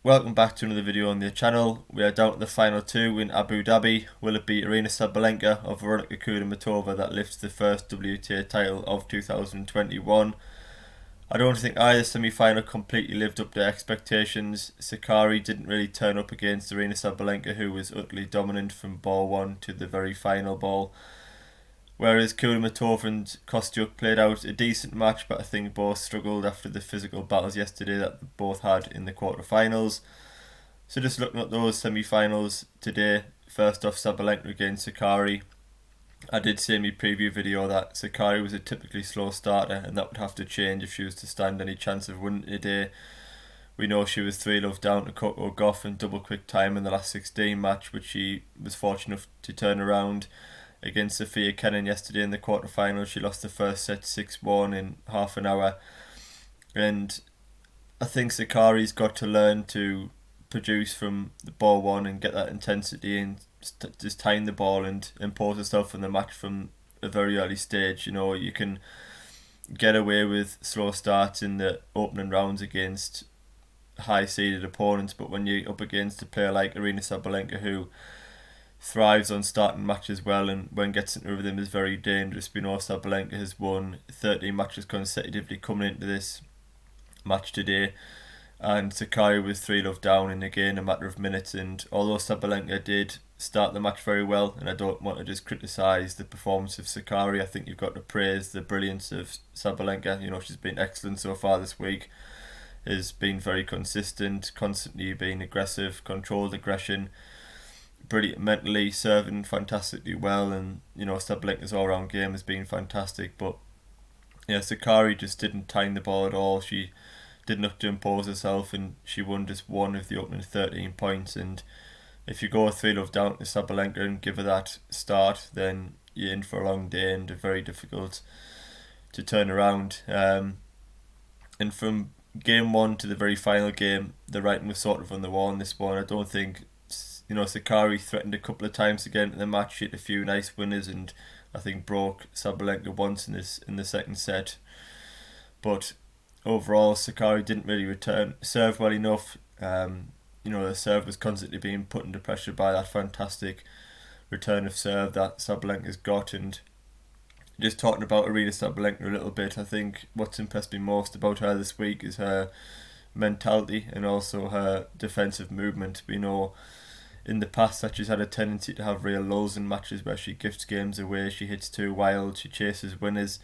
Welcome back to another video on the channel. We are down to the final two in Abu Dhabi. Will it be Arina Sabalenka or Veronika KUDERMETOVA that lifts the first WTA title of 2021? I don't think either semi-final completely lived up to expectations. Sakari didn't really turn up against Arina Sabalenka, who was utterly dominant from ball one to the very final ball. Whereas KUDERMETOVA and Kostyuk played out a decent match, but I think both struggled after the physical battles yesterday that they both had in the quarterfinals. So just looking at those semi-finals today, first off Sabalenka against Sakari. I did say in my preview video that Sakari was a typically slow starter and that would have to change if she was to stand any chance of winning today. We know she was 3-love down to Coco Gauff in double quick time in the last 16 match, which she was fortunate enough to turn around. Against Sofia Kenin yesterday in the quarterfinals, she lost the first set 6-1 in half an hour. And I think Sakari's got to learn to produce from the ball one and get that intensity and just time the ball and impose herself in the match from a very early stage. You know, you can get away with slow starts in the opening rounds against high-seeded opponents, but when you're up against a player like Arina Sabalenka, who thrives on starting matches well and when gets into rhythm is very dangerous. We know Sabalenka has won 13 matches consecutively coming into this match today, and Sakari was 3-love down in again a matter of minutes. And although Sabalenka did start the match very well, and I don't want to just criticise the performance of Sakari, I think you've got to praise the brilliance of Sabalenka. You know, she's been excellent so far this week, has been very consistent, constantly being aggressive, controlled aggression, brilliant mentally, serving fantastically well, and you know Sabalenka's all-round game has been fantastic. But yeah, Sakari just didn't time the ball at all. She didn't have to impose herself, and she won just one of the opening 13 points. And if you go 3-love down to Sabalenka and give her that start, then you're in for a long day and very difficult to turn around. And from game one to the very final game, the writing was sort of on the wall in this one. I don't think, you know, Sakari threatened a couple of times to get into the match. She had a few nice winners and I think broke Sabalenka once in the second set. But overall, Sakari didn't really serve well enough. You know, the serve was constantly being put under pressure by that fantastic return of serve that Sabalenka's got. And just talking about Arina Sabalenka a little bit, I think what's impressed me most about her this week is her mentality and also her defensive movement. We know in the past that she's had a tendency to have real lulls in matches where she gifts games away, she hits too wild, she chases winners,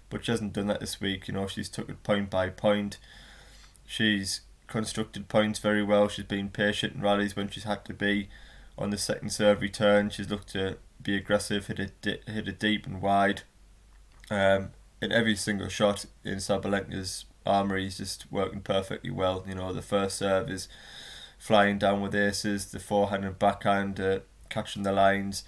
but she hasn't done that this week. You know, she's took it point by point. She's constructed points very well. She's been patient in rallies when she's had to be. On the second serve return, she's looked to be aggressive, hit it deep and wide. And every single shot in Sabalenka's armoury is just working perfectly well. You know, the first serve is flying down with aces, the forehand and backhand catching the lines.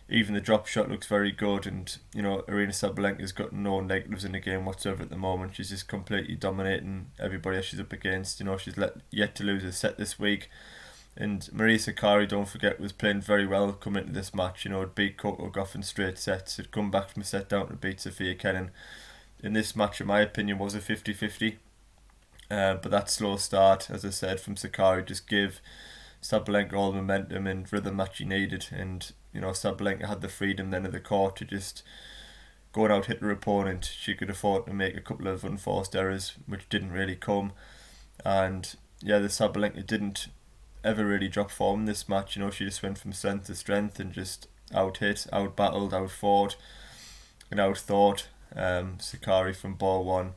Even the drop shot looks very good, and you know Arina Sabalenka's got no negatives in the game whatsoever at the moment. She's just completely dominating everybody else she's up against. You know, she's yet to lose a set this week. And Maria Sakari, don't forget, was playing very well coming into this match. You know, it beat Coco Gauff in straight sets. Had come back from a set down to beat Sofia Kenin. In this match, in my opinion, was a 50-50. But that slow start, as I said, from Sakari just gave Sabalenka all the momentum and rhythm that she needed. And you know, Sabalenka had the freedom then of the court to just go and out hit her opponent. She could afford to make a couple of unforced errors, which didn't really come. And yeah, the Sabalenka didn't ever really drop form in this match. You know, she just went from strength to strength and just out hit, out battled, out fought, and out thought Sakari from ball one.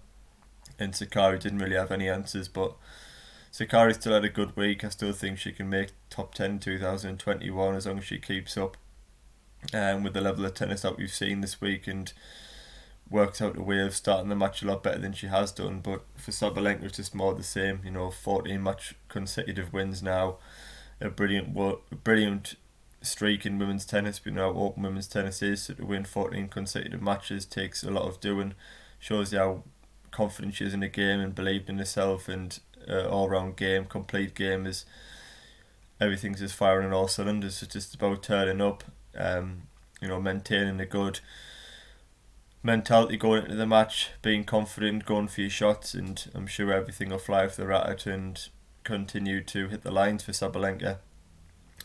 And Sakari didn't really have any answers, but Sakari still had a good week. I still think she can make top 10 in 2021 as long as she keeps up with the level of tennis that we've seen this week and works out a way of starting the match a lot better than she has done. But for Sabalenka, it's just more the same. You know, 14 match consecutive wins now, a brilliant streak in women's tennis. We know how open women's tennis is, so to win 14 consecutive matches takes a lot of doing. Shows you how confident she is in the game and believed in herself, and all-round game, complete game, is everything's just firing on all cylinders. It's just about turning up, you know, maintaining a good mentality going into the match, being confident, going for your shots, and I'm sure everything will fly off the racket. And continued to hit the lines for Sabalenka.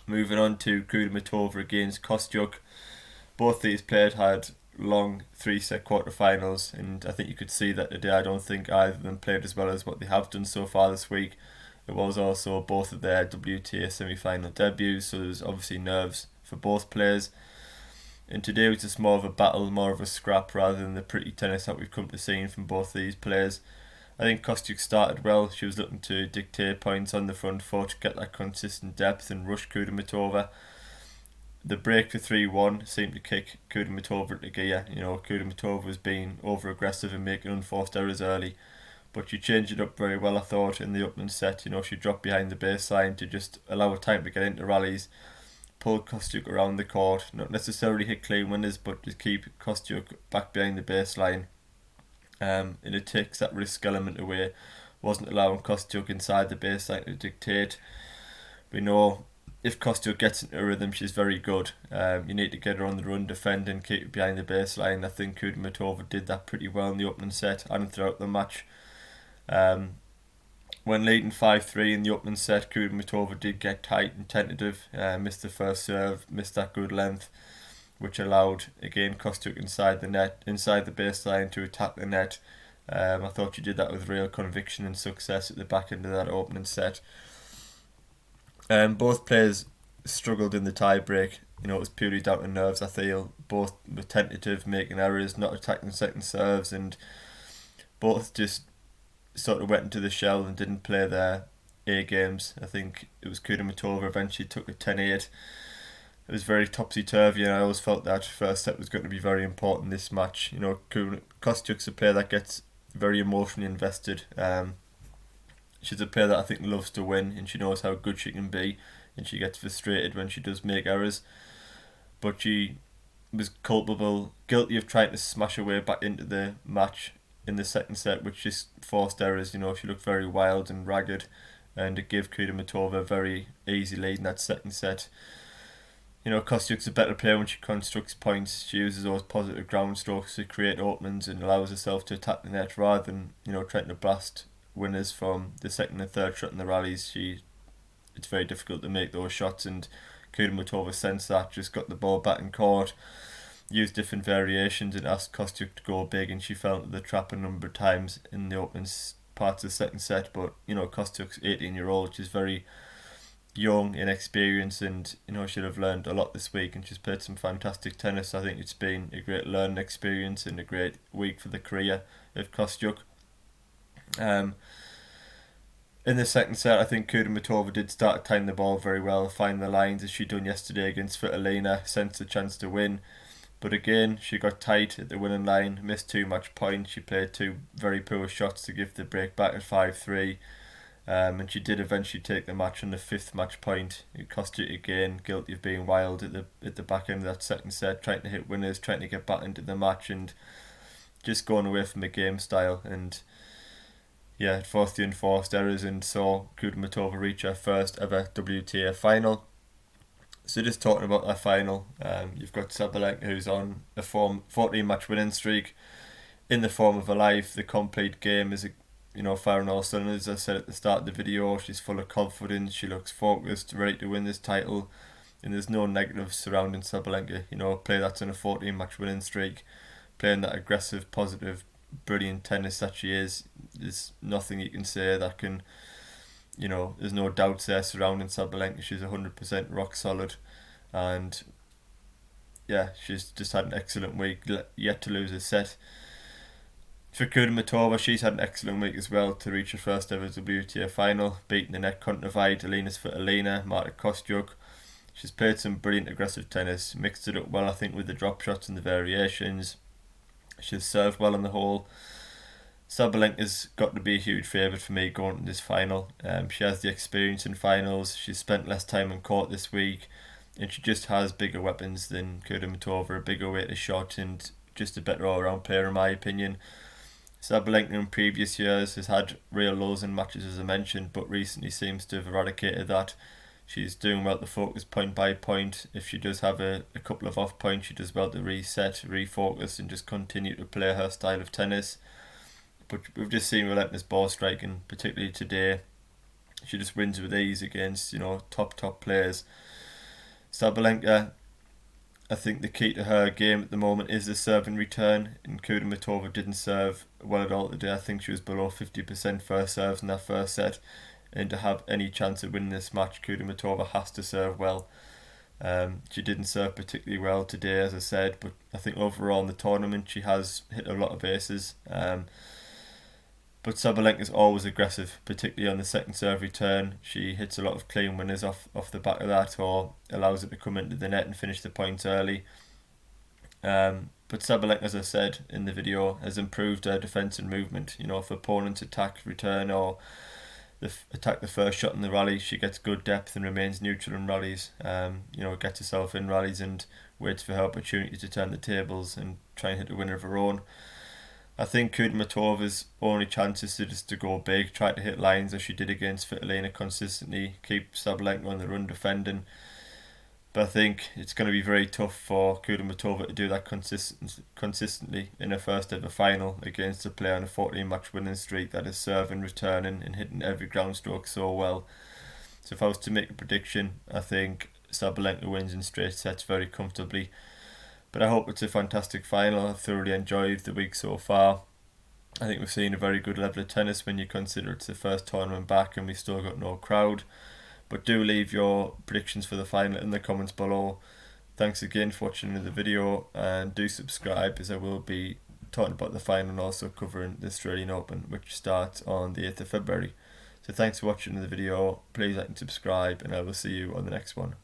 Moving on to KUDERMETOVA against Kostyuk. Both these players had long 3-set quarterfinals, and I think you could see that today. I don't think either of them played as well as what they have done so far this week. It was also both of their WTA semi-final debuts, so there's obviously nerves for both players. And today was just more of a battle, more of a scrap, rather than the pretty tennis that we've come to see from both these players. I think Kostyuk started well. She was looking to dictate points on the front foot, to get that consistent depth and rush KUDERMETOVA. The break to 3-1 seemed to kick KUDERMETOVA into gear. KUDERMETOVA was being over-aggressive and making unforced errors early, but she changed it up very well, I thought, in the opening set. She dropped behind the baseline to just allow her time to get into rallies, pull Kostyuk around the court, not necessarily hit clean winners, but just keep Kostyuk back behind the baseline. And it takes that risk element away, wasn't allowing Kostyuk inside the baseline to dictate. We know if Kostyuk gets into a rhythm, she's very good. You need to get her on the run, defend and keep it behind the baseline. I think KUDERMETOVA did that pretty well in the opening set and throughout the match. When leading 5-3 in the opening set, KUDERMETOVA did get tight and tentative, missed the first serve, missed that good length, which allowed, again, Kostyuk inside the baseline to attack the net. I thought she did that with real conviction and success at the back end of that opening set. Both players struggled in the tie-break. It was purely down to nerves, I feel. Both were tentative, making errors, not attacking second serves, and both just sort of went into the shell and didn't play their A games. I think it was KUDERMETOVA eventually took a 10-8. It was very topsy-turvy, and I always felt that first set was going to be very important in this match. Kostyuk's a player that gets very emotionally invested. She's a player that I think loves to win, and she knows how good she can be, and she gets frustrated when she does make errors. But she was guilty of trying to smash her way back into the match in the second set, which just forced errors. She looked very wild and ragged, and it gave KUDERMETOVA a very easy lead in that second set. Kostyuk's a better player when she constructs points. She uses those positive ground strokes to create openings and allows herself to attack the net rather than, trying to blast winners from the second and third shot in the rallies. It's very difficult to make those shots, and KUDERMETOVA sensed that, just got the ball back in court, used different variations and asked Kostyuk to go big, and she fell into the trap a number of times in the opening parts of the second set. But Kostyuk's 18-year-old, she's very young, inexperienced, and she'll have learned a lot this week, and she's played some fantastic tennis. I think it's been a great learning experience and a great week for the career of Kostyuk. In the second set, I think KUDERMETOVA did start to time the ball very well, find the lines as she'd done yesterday against Svitolina, sensed a chance to win. But again, she got tight at the winning line, missed too much points. She played two very poor shots to give the break back at 5-3. And she did eventually take the match on the fifth match point. It cost you again, guilty of being wild at the back end of that second set, trying to hit winners, trying to get back into the match, and just going away from the game style. And yeah, it forced the enforced errors and saw KUDERMETOVA reach her first ever WTA final. So just talking about that final, you've got Sabalenka, who's on a 14-match winning streak, in the form of her life. The complete game is firing all cylinders. As I said at the start of the video, she's full of confidence, she looks focused, ready to win this title, and there's no negatives surrounding Sabalenka. A player that's on a 14-match winning streak, playing that aggressive, positive, brilliant tennis that she is, there's nothing you can say that can, there's no doubts there surrounding Sabalenka. She's 100% rock solid, and yeah, she's just had an excellent week, yet to lose a set. For KUDERMETOVA, she's had an excellent week as well to reach her first ever WTA final, beating the net countervite Alina Svitolina, Marta Kostyuk. She's played some brilliant aggressive tennis, mixed it up well, I think, with the drop shots and the variations. She's served well on the whole. Sabalenka's got to be a huge favourite for me going to this final. She has the experience in finals, she's spent less time on court this week, and she just has bigger weapons than KUDERMETOVA, a bigger weight of shot, and just a better all-round player in my opinion. Sabalenka in previous years has had real lows in matches, as I mentioned, but recently seems to have eradicated that. She's doing well to focus point by point. If she does have a couple of off points, she does well to reset, refocus, and just continue to play her style of tennis. But we've just seen relentless ball striking, particularly today. she just wins with ease against, top players. Sabalenka, I think the key to her game at the moment is the serve and return, and KUDERMETOVA didn't serve well at all today. I think she was below 50% first serves in that first set, and to have any chance of winning this match, KUDERMETOVA has to serve well. She didn't serve particularly well today, as I said, but I think overall in the tournament she has hit a lot of aces. But Sabalenka is always aggressive, particularly on the second serve return. She hits a lot of clean winners off the back of that, or allows it to come into the net and finish the points early. But Sabalenka, as I said in the video, has improved her defence and movement. If opponents attack return or attack the first shot in the rally, she gets good depth and remains neutral in rallies. Gets herself in rallies and waits for her opportunity to turn the tables and try and hit a winner of her own. I think KUDERMETOVA's only chance is just to go big, try to hit lines as she did against Svitolina consistently, keep Sabalenka on the run defending. But I think it's going to be very tough for KUDERMETOVA to do that consistently in her first ever final against a player on a 14-match winning streak that is serving, returning and hitting every ground stroke so well. So if I was to make a prediction, I think Sabalenka wins in straight sets very comfortably. But I hope it's a fantastic final. I've thoroughly enjoyed the week so far. I think we've seen a very good level of tennis when you consider it's the first tournament back and we've still got no crowd. But do leave your predictions for the final in the comments below. Thanks again for watching the video, and do subscribe, as I will be talking about the final and also covering the Australian Open, which starts on the 8th of February. So thanks for watching the video. Please like and subscribe, and I will see you on the next one.